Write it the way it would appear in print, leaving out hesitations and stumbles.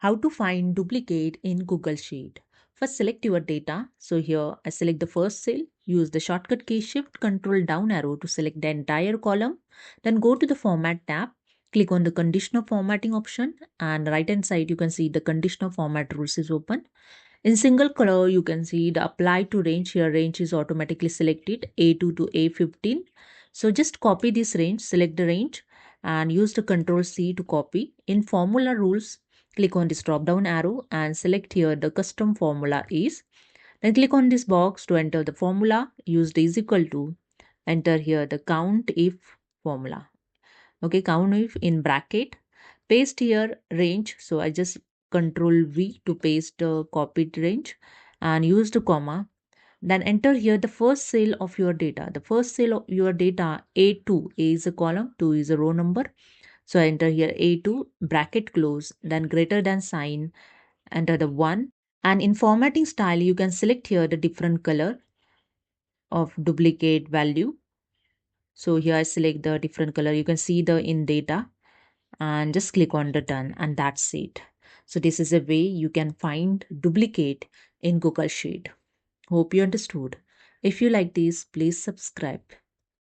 How to find duplicate in Google Sheet. First select your data. So here I select the first cell. Use the shortcut key Shift Control down arrow to select the entire column. Then go to the Format tab. Click on the conditional formatting option, and right hand side you can see the conditional format rules is open. In single color you can see the apply to range. Here range is automatically selected A2 to A15. So just copy this range, select the range and use the Control C to copy. In formula rules, click on this drop down arrow and select here the custom formula is. Then click on this box to enter the formula. Use the is equal to. Enter here the count if formula. Okay, count if in bracket. Paste here range. So I just Control V to paste the copied range and use the comma. Then enter here the first cell of your data. The first cell of your data A2. A is a column, 2 is a row number. So enter here A2, bracket close, then greater than sign, enter the 1. And in formatting style, you can select here the different color of duplicate value. So here I select the different color. You can see the in data and just click on the done, and that's it. So this is a way you can find duplicate in Google Sheet. Hope you understood. If you like this, please subscribe.